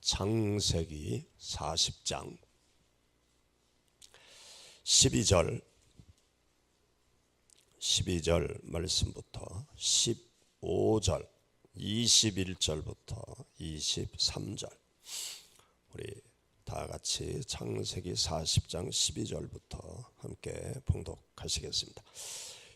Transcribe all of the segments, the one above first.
창세기 40장 12절 말씀부터 15절 21절부터 23절 우리 다 같이 창세기 40장 12절부터 함께 봉독하시겠습니다.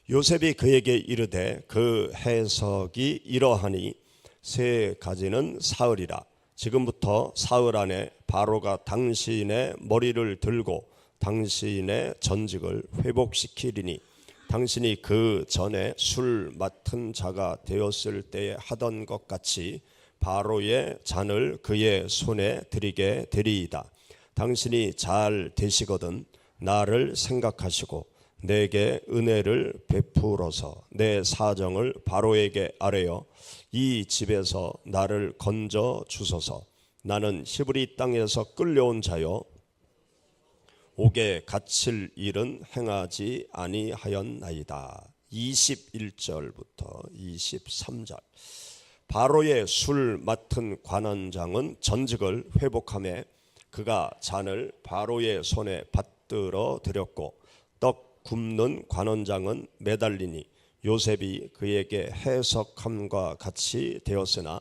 요셉이 그에게 이르되 그 해석이 이러하니 세 가지는 사흘이라. 지금부터 사흘 안에 바로가 당신의 머리를 들고 당신의 전직을 회복시키리니 당신이 그 전에 술 맡은 자가 되었을 때에 하던 것 같이 바로의 잔을 그의 손에 드리게 되리이다. 당신이 잘 되시거든 나를 생각하시고 내게 은혜를 베풀어서 내 사정을 바로에게 아뢰어 이 집에서 나를 건져 주소서. 나는 히브리 땅에서 끌려온 자요 옥에 갇힐 일은 행하지 아니하였나이다. 21절부터 23절 바로의 술 맡은 관원장은 전직을 회복하며 그가 잔을 바로의 손에 받들어 드렸고 떡 굽는 관원장은 매달리니 요셉이 그에게 해석함과 같이 되었으나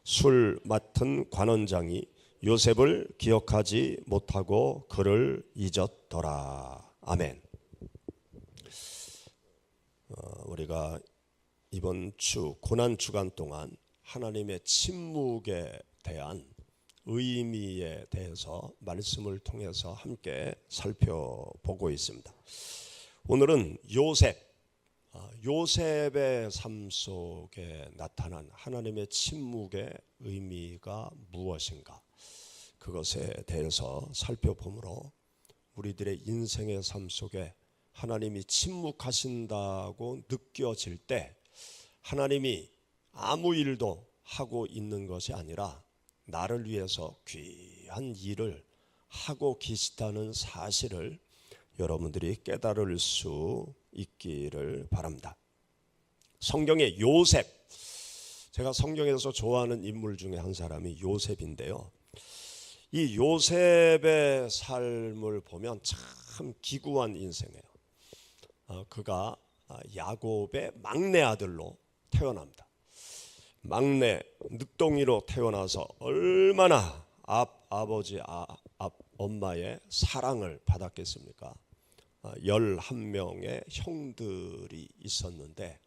술 맡은 관원장이 요셉을 기억하지 못하고 그를 잊었더라. 아멘. 우리가 이번 주 고난 주간 동안 하나님의 침묵에 대한 의미에 대해서 말씀을 통해서 함께 살펴보고 있습니다. 오늘은 요셉의 삶 속에 나타난 하나님의 침묵의 의미가 무엇인가, 그것에 대해서 살펴보므로 우리들의 인생의 삶 속에 하나님이 침묵하신다고 느껴질 때 하나님이 아무 일도 하고 있는 것이 아니라 나를 위해서 귀한 일을 하고 계시다는 사실을 여러분들이 깨달을 수 있기를 바랍니다. 성경의 요셉, 제가 성경에서 좋아하는 인물 중에 한 사람이 요셉인데요. 이 요셉의 삶을 보면 참 기구한 인생이에요. 그가 야곱의 막내 아들로 태어납니다. 막내 늦둥이로 태어나서 얼마나 아버지 엄마의 사랑을 받았겠습니까? 11명의 형들이 있었는데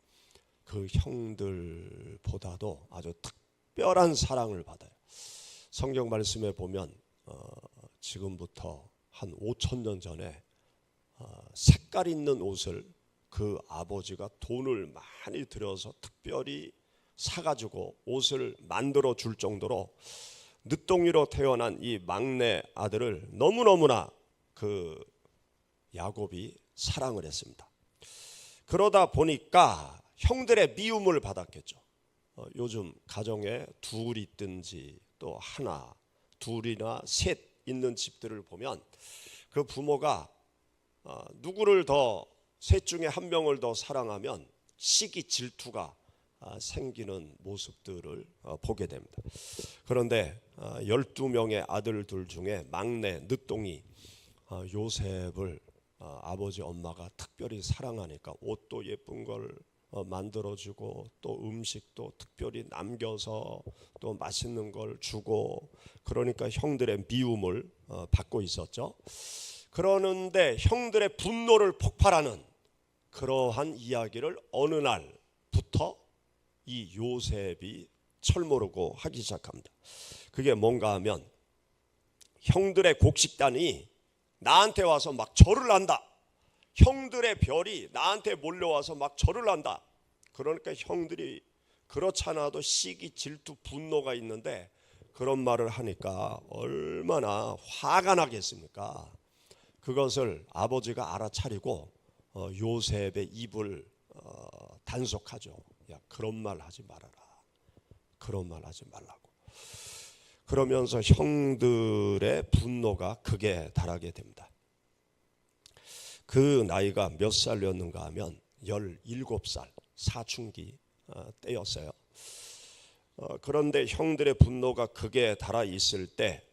그 형들보다도 아주 특별한 사랑을 받아요. 성경 말씀에 보면 지금부터 한 5,000년 전에 색깔 있는 옷을 그 아버지가 돈을 많이 들여서 특별히 사가지고 옷을 만들어 줄 정도로 늦둥이로 태어난 이 막내 아들을 너무너무나 그 야곱이 사랑을 했습니다. 그러다 보니까 형들의 미움을 받았겠죠. 요즘 가정에 둘 있든지 또 하나, 둘이나 셋 있는 집들을 보면 그 부모가 누구를 더, 셋 중에 한 명을 더 사랑하면 시기 질투가 생기는 모습들을 보게 됩니다. 그런데 12명의 아들들 중에 막내 늦둥이 요셉을 아버지 엄마가 특별히 사랑하니까 옷도 예쁜 걸 만들어주고 또 음식도 특별히 남겨서 또 맛있는 걸 주고, 그러니까 형들의 미움을 받고 있었죠. 그러는데 형들의 분노를 폭발하는 그러한 이야기를 어느 날부터 이 요셉이 철모르고 하기 시작합니다. 그게 뭔가 하면 형들의 곡식단이 나한테 와서 막 절을 한다. 형들의 별이 나한테 몰려와서 막 절을 한다. 그러니까 형들이 그렇잖아도 시기, 질투, 분노가 있는데 그런 말을 하니까 얼마나 화가 나겠습니까? 그것을 아버지가 알아차리고 요셉의 입을 단속하죠. 야, 그런 말 하지 말아라. 그런 말 하지 말라고. 그러면서 형들의 분노가 극에 달하게 됩니다. 그 나이가 몇 살이었는가 하면 17살, 사춘기 때였어요. 그런데 형들의 분노가 극에 달아 있을 때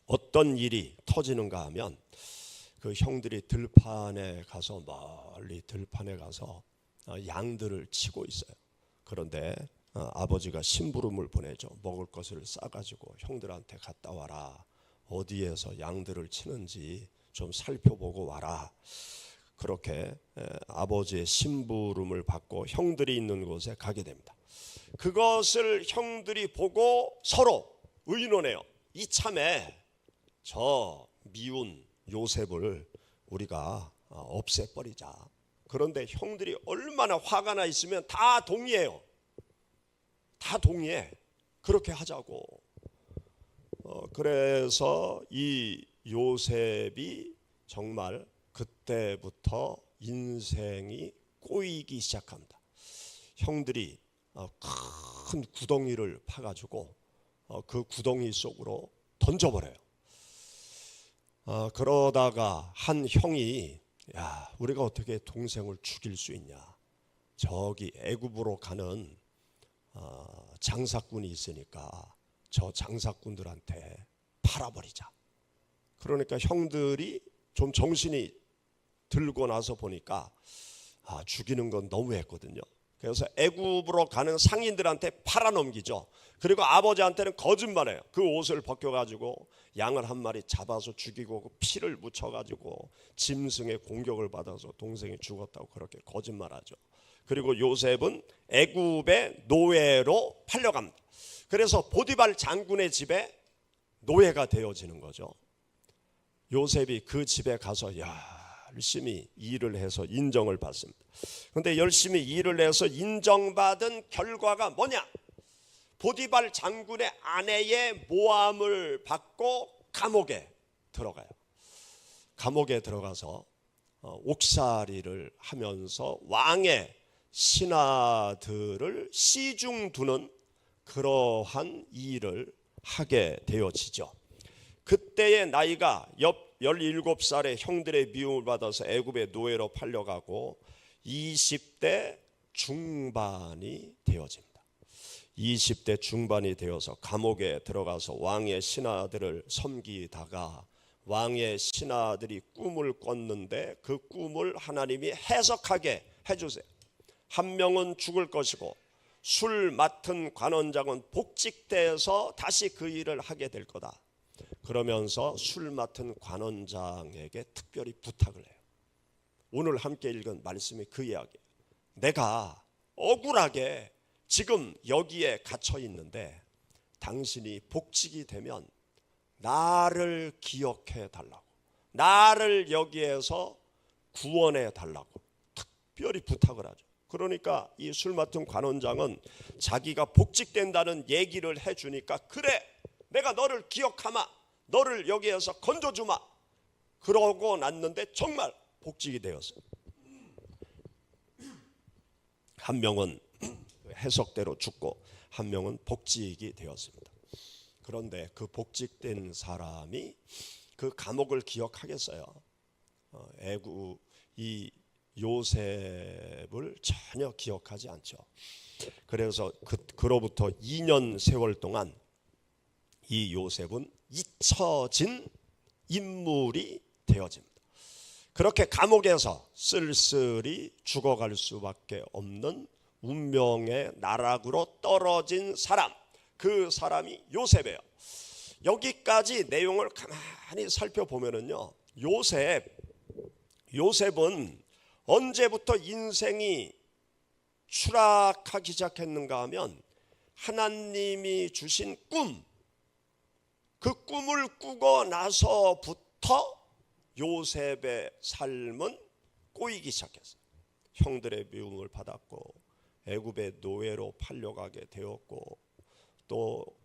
어떤 일이 터지는가 하면 그 형들이 들판에 가서 멀리 들판에 가서 양들을 치고 있어요. 그런데 아버지가 심부름을 보내죠. 먹을 것을 싸가지고 형들한테 갔다 와라. 어디에서 양들을 치는지 좀 살펴보고 와라. 그렇게 아버지의 심부름을 받고 형들이 있는 곳에 가게 됩니다. 그것을 형들이 보고 서로 의논해요. 이참에 저 미운 요셉을 우리가 없애버리자. 그런데 형들이 얼마나 화가 나 있으면 다 동의해요. 다 동의해. 그렇게 하자고. 그래서 이 요셉이 정말 그때부터 인생이 꼬이기 시작합니다. 형들이 큰 구덩이를 파가지고 그 구덩이 속으로 던져버려요. 그러다가 한 형이 야, 우리가 어떻게 동생을 죽일 수 있냐. 저기 애굽으로 가는 장사꾼이 있으니까 저 장사꾼들한테 팔아버리자. 그러니까 형들이 좀 정신이 들고 나서 보니까 죽이는 건 너무했거든요. 그래서 애굽으로 가는 상인들한테 팔아넘기죠. 그리고 아버지한테는 거짓말해요. 그 옷을 벗겨가지고 양을 한 마리 잡아서 죽이고 그 피를 묻혀가지고 짐승의 공격을 받아서 동생이 죽었다고 그렇게 거짓말하죠. 그리고 요셉은 애굽의 노예로 팔려갑니다. 그래서 보디발 장군의 집에 노예가 되어지는 거죠. 요셉이 그 집에 가서 열심히 일을 해서 인정을 받습니다. 그런데 열심히 일을 해서 인정받은 결과가 뭐냐? 보디발 장군의 아내의 모함을 받고 감옥에 들어가요. 감옥에 들어가서 옥살이를 하면서 왕의 신하들을 시중 두는 그러한 일을 하게 되어지죠. 그때의 나이가 17살의 형들의 미움을 받아서 애굽의 노예로 팔려가고 20대 중반이 되어집니다. 20대 중반이 되어서 감옥에 들어가서 왕의 신하들을 섬기다가 왕의 신하들이 꿈을 꿨는데 그 꿈을 하나님이 해석하게 해주세요. 한 명은 죽을 것이고 술 맡은 관원장은 복직돼서 다시 그 일을 하게 될 거다. 그러면서 술 맡은 관원장에게 특별히 부탁을 해요. 오늘 함께 읽은 말씀이 그 이야기예요. 내가 억울하게 지금 여기에 갇혀 있는데 당신이 복직이 되면 나를 기억해 달라고, 나를 여기에서 구원해 달라고 특별히 부탁을 하죠. 그러니까 이 술 맡은 관원장은 자기가 복직된다는 얘기를 해주니까 그래, 내가 너를 기억하마, 너를 여기에서 건져주마. 그러고 났는데 정말 복직이 되었어요. 한 명은 해석대로 죽고 한 명은 복직이 되었습니다. 그런데 그 복직된 사람이 그 감옥을 기억하겠어요? 애굽 이 요셉을 전혀 기억하지 않죠. 그래서 그로부터 2년 세월 동안 이 요셉은 잊혀진 인물이 되어집니다. 그렇게 감옥에서 쓸쓸히 죽어갈 수밖에 없는 운명의 나락으로 떨어진 사람, 그 사람이 요셉이에요. 여기까지 내용을 가만히 살펴보면요, 요셉은 언제부터 인생이 추락하기 시작했는가 하면 하나님이 주신 그 꿈을 꾸고 나서부터 요셉의 삶은 꼬이기 시작했어요. 형들의 미움을 받았고 애굽의 노예로 팔려가게 되었고 또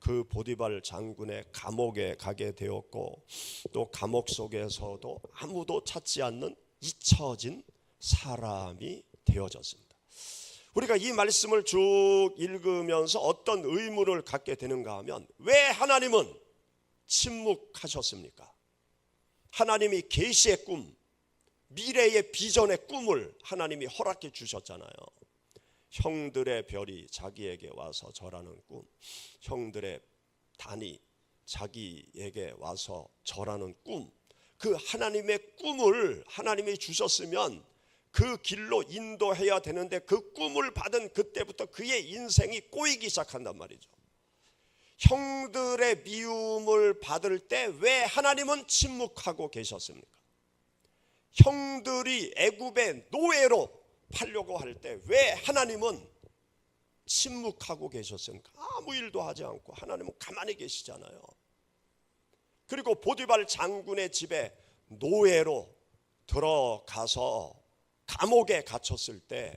그 보디발 장군의 감옥에 가게 되었고 또 감옥 속에서도 아무도 찾지 않는 잊혀진 사람이 되어졌습니다. 우리가 이 말씀을 쭉 읽으면서 어떤 의문을 갖게 되는가 하면 왜 하나님은 침묵하셨습니까? 하나님이 계시의 꿈, 미래의 비전의 꿈을 하나님이 허락해 주셨잖아요. 형들의 별이 자기에게 와서 절하는 꿈, 형들의 단이 자기에게 와서 절하는 꿈, 그 하나님의 꿈을 하나님이 주셨으면 그 길로 인도해야 되는데 그 꿈을 받은 그때부터 그의 인생이 꼬이기 시작한단 말이죠. 형들의 미움을 받을 때 왜 하나님은 침묵하고 계셨습니까? 형들이 애굽의 노예로 팔려고 할 때 왜 하나님은 침묵하고 계셨습니까? 아무 일도 하지 않고 하나님은 가만히 계시잖아요. 그리고 보디발 장군의 집에 노예로 들어가서 감옥에 갇혔을 때,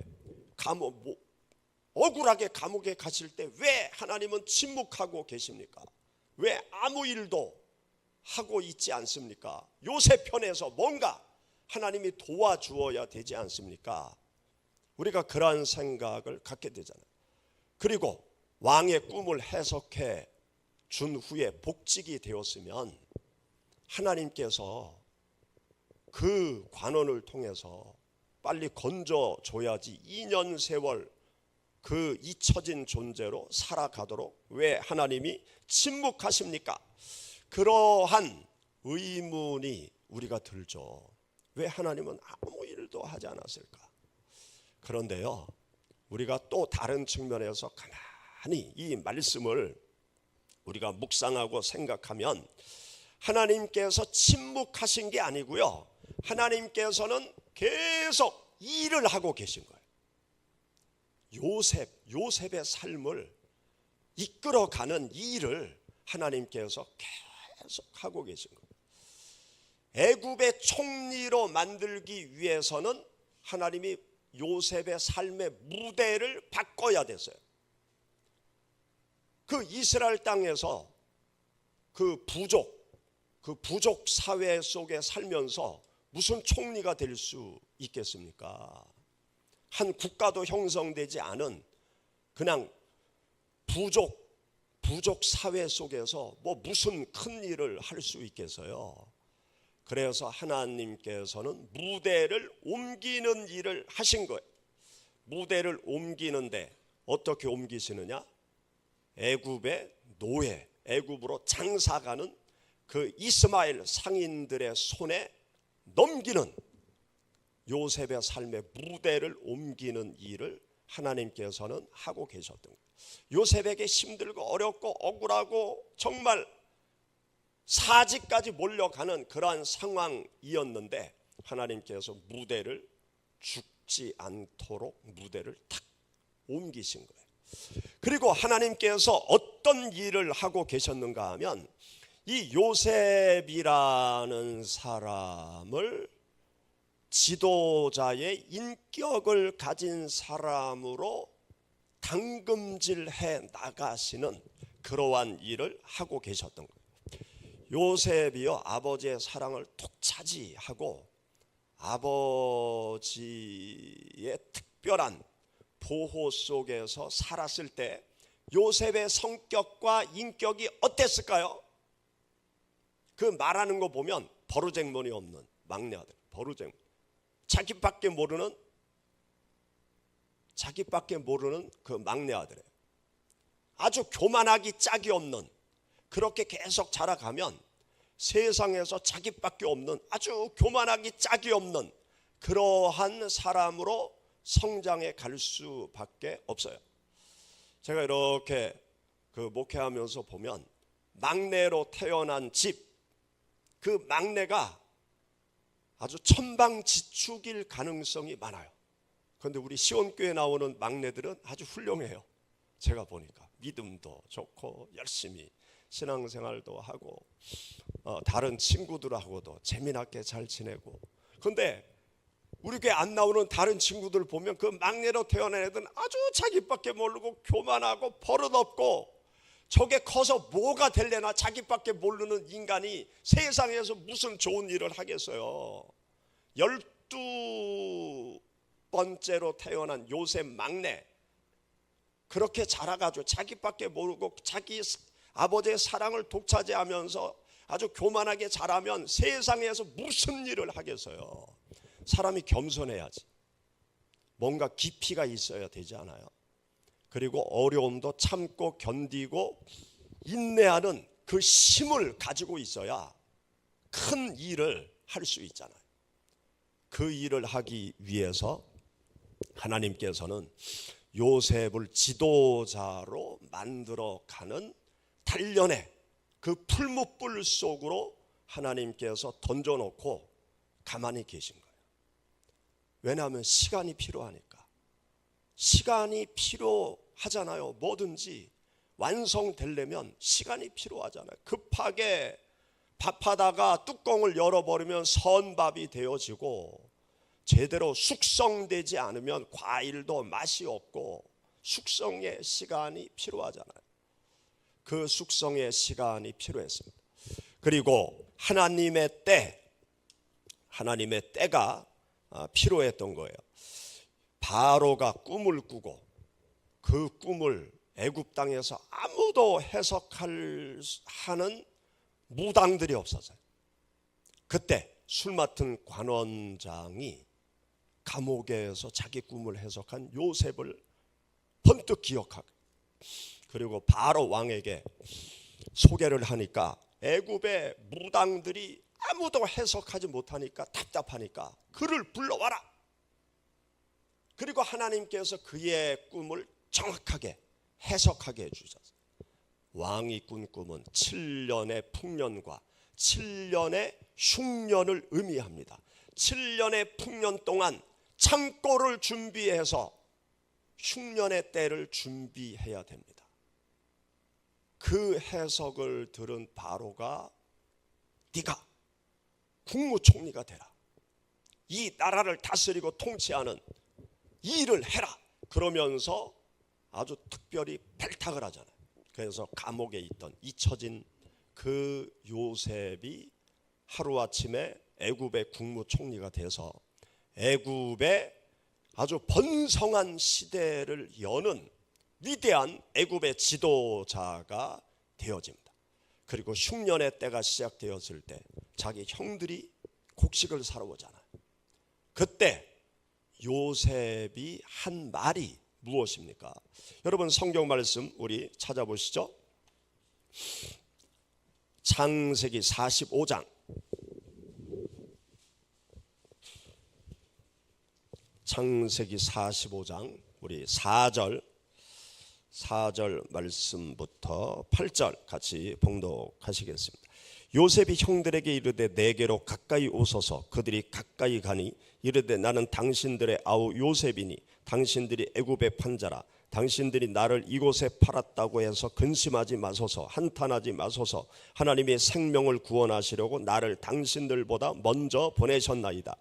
억울하게 감옥에 갇힐 때 왜 하나님은 침묵하고 계십니까? 왜 아무 일도 하고 있지 않습니까? 요셉 편에서 뭔가 하나님이 도와주어야 되지 않습니까? 우리가 그러한 생각을 갖게 되잖아요. 그리고 왕의 꿈을 해석해 준 후에 복직이 되었으면 하나님께서 그 관원을 통해서 빨리 건져줘야지 2년 세월 그 잊혀진 존재로 살아가도록 왜 하나님이 침묵하십니까? 그러한 의문이 우리가 들죠. 왜 하나님은 아무 일도 하지 않았을까? 그런데요, 우리가 또 다른 측면에서 가만히 이 말씀을 우리가 묵상하고 생각하면 하나님께서 침묵하신 게 아니고요, 하나님께서는 계속 일을 하고 계신 거예요. 요셉의 삶을 이끌어가는 일을 하나님께서 계속 하고 계신 거예요. 애굽의 총리로 만들기 위해서는 하나님이 요셉의 삶의 무대를 바꿔야 됐어요. 그 이스라엘 땅에서 그 부족 사회 속에 살면서 무슨 총리가 될 수 있겠습니까? 한 국가도 형성되지 않은 그냥 부족 사회 속에서 뭐 무슨 큰 일을 할 수 있겠어요? 그래서 하나님께서는 무대를 옮기는 일을 하신 거예요. 무대를 옮기는데 어떻게 옮기시느냐? 애굽의 노예, 애굽으로 장사가는 그 이스마엘 상인들의 손에 넘기는, 요셉의 삶의 무대를 옮기는 일을 하나님께서는 하고 계셨던 거예요. 요셉에게 힘들고 어렵고 억울하고 정말 사지까지 몰려가는 그러한 상황이었는데 하나님께서 무대를 죽지 않도록 무대를 탁 옮기신 거예요. 그리고 하나님께서 어떤 일을 하고 계셨는가 하면 이 요셉이라는 사람을 지도자의 인격을 가진 사람으로 당금질해 나가시는 그러한 일을 하고 계셨던 거예요. 요셉이요, 아버지의 사랑을 독차지하고 아버지의 특별한 보호 속에서 살았을 때 요셉의 성격과 인격이 어땠을까요? 그 말하는 거 보면 버르장머리 없는 막내 아들, 버르장머리, 자기밖에 모르는 그 막내 아들이에요. 아주 교만하기 짝이 없는, 그렇게 계속 자라가면 세상에서 자기밖에 없는, 아주 교만하기 짝이 없는 그러한 사람으로 성장해 갈 수밖에 없어요. 제가 이렇게 그 목회하면서 보면 막내로 태어난 집, 그 막내가 아주 천방지축일 가능성이 많아요. 그런데 우리 시온교회 나오는 막내들은 아주 훌륭해요. 제가 보니까 믿음도 좋고 열심히 신앙생활도 하고 다른 친구들하고도 재미나게 잘 지내고. 그런데 우리 교회 안 나오는 다른 친구들 보면 그 막내로 태어난 애들은 아주 자기밖에 모르고 교만하고 버릇없고, 저게 커서 뭐가 될래나 자기밖에 모르는 인간이 세상에서 무슨 좋은 일을 하겠어요. 12번째로 태어난 요셉 막내, 그렇게 자라가지고 자기밖에 모르고 자기 아버지의 사랑을 독차지하면서 아주 교만하게 자라면 세상에서 무슨 일을 하겠어요. 사람이 겸손해야지. 뭔가 깊이가 있어야 되지 않아요? 그리고 어려움도 참고 견디고 인내하는 그 힘을 가지고 있어야 큰 일을 할 수 있잖아요. 그 일을 하기 위해서 하나님께서는 요셉을 지도자로 만들어가는 단련의 그 풀무불 속으로 하나님께서 던져놓고 가만히 계신 거예요. 왜냐하면 시간이 필요하니까. 시간이 필요하잖아요. 뭐든지 완성되려면 시간이 필요하잖아요. 급하게 밥하다가 뚜껑을 열어버리면 선밥이 되어지고, 제대로 숙성되지 않으면 과일도 맛이 없고, 숙성의 시간이 필요하잖아요. 그 숙성의 시간이 필요했습니다. 그리고 하나님의 때가 필요했던 거예요. 바로가 꿈을 꾸고 그 꿈을 애굽 땅에서 아무도 해석하는 무당들이 없었어요. 그때 술 맡은 관원장이 감옥에서 자기 꿈을 해석한 요셉을 번뜩 기억하고, 그리고 바로 왕에게 소개를 하니까 애굽의 무당들이 아무도 해석하지 못하니까 답답하니까 그를 불러와라. 그리고 하나님께서 그의 꿈을 정확하게 해석하게 해주셨어요. 왕이 꾼 꿈은 7년의 풍년과 7년의 흉년을 의미합니다. 7년의 풍년 동안 창고를 준비해서 흉년의 때를 준비해야 됩니다. 그 해석을 들은 바로가 네가 국무총리가 되라. 이 나라를 다스리고 통치하는 일을 해라. 그러면서 아주 특별히 발탁을 하잖아요. 그래서 감옥에 있던 잊혀진 그 요셉이 하루아침에 애굽의 국무총리가 돼서 애굽의 아주 번성한 시대를 여는 위대한 애굽의 지도자가 되어집니다. 그리고 흉년의 때가 시작되었을 때 자기 형들이 곡식을 사러 오잖아요. 그때 요셉이 한 말이 무엇입니까? 여러분 성경 말씀 우리 찾아보시죠. 창세기 45장 창세기 45장 우리 4절 말씀부터 8절 같이 봉독하시겠습니다. 요셉이 형들에게 이르되 내게로 가까이 오소서. 그들이 가까이 가니 이르되 나는 당신들의 아우 요셉이니 당신들이 애굽의 판자라. 당신들이 나를 이곳에 팔았다고 해서 근심하지 마소서. 한탄하지 마소서. 하나님의 생명을 구원하시려고 나를 당신들보다 먼저 보내셨나이다.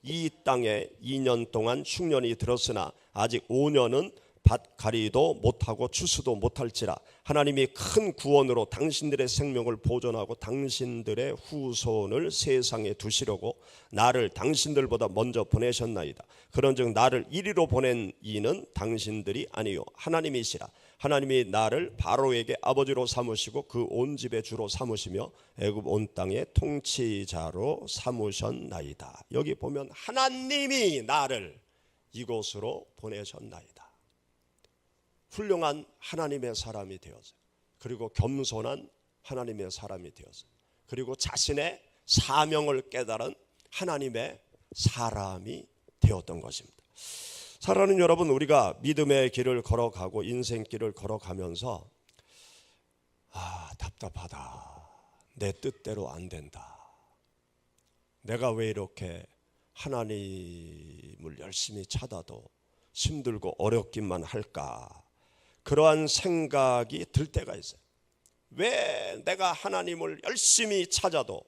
이 땅에 2년 동안 흉년이 들었으나 아직 5년은 밭가리도 못하고 추수도 못할지라. 하나님이 큰 구원으로 당신들의 생명을 보존하고 당신들의 후손을 세상에 두시려고 나를 당신들보다 먼저 보내셨나이다. 그런즉 나를 이리로 보낸 이는 당신들이 아니요 하나님이시라. 하나님이 나를 바로에게 아버지로 삼으시고 그 온 집의 주로 삼으시며 애굽 온 땅의 통치자로 삼으셨나이다. 여기 보면 하나님이 나를 이곳으로 보내셨나이다. 훌륭한 하나님의 사람이 되었어요. 그리고 겸손한 하나님의 사람이 되었어요. 그리고 자신의 사명을 깨달은 하나님의 사람이 되었던 것입니다. 사랑하는 여러분, 우리가 믿음의 길을 걸어가고 인생길을 걸어가면서 답답하다. 내 뜻대로 안 된다. 내가 왜 이렇게 하나님을 열심히 찾아도 힘들고 어렵기만 할까? 그러한 생각이 들 때가 있어요. 왜 내가 하나님을 열심히 찾아도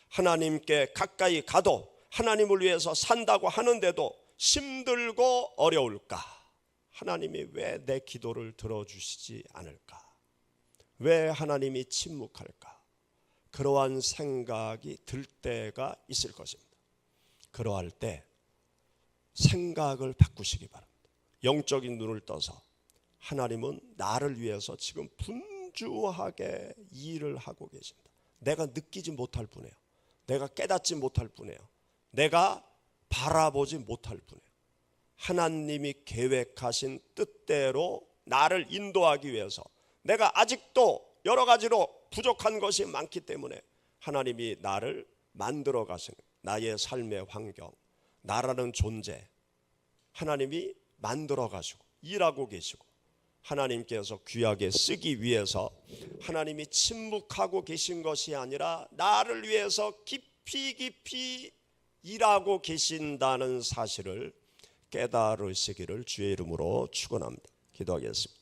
하나님께 가까이 가도 하나님을 위해서 산다고 하는데도 힘들고 어려울까? 하나님이 왜 내 기도를 들어주시지 않을까? 왜 하나님이 침묵할까? 그러한 생각이 들 때가 있을 것입니다. 그러할 때 생각을 바꾸시기 바랍니다. 영적인 눈을 떠서 하나님은 나를 위해서 지금 분주하게 일을 하고 계십니다. 내가 느끼지 못할 뿐이에요. 내가 깨닫지 못할 뿐이에요. 내가 바라보지 못할 뿐이에요. 하나님이 계획하신 뜻대로 나를 인도하기 위해서, 내가 아직도 여러 가지로 부족한 것이 많기 때문에 하나님이 나를 만들어 가시는, 나의 삶의 환경, 나라는 존재 하나님이 만들어 가시고 일하고 계시고, 하나님께서 귀하게 쓰기 위해서 하나님이 침묵하고 계신 것이 아니라 나를 위해서 깊이 일하고 계신다는 사실을 깨달으시기를 주의 이름으로 축원합니다. 기도하겠습니다.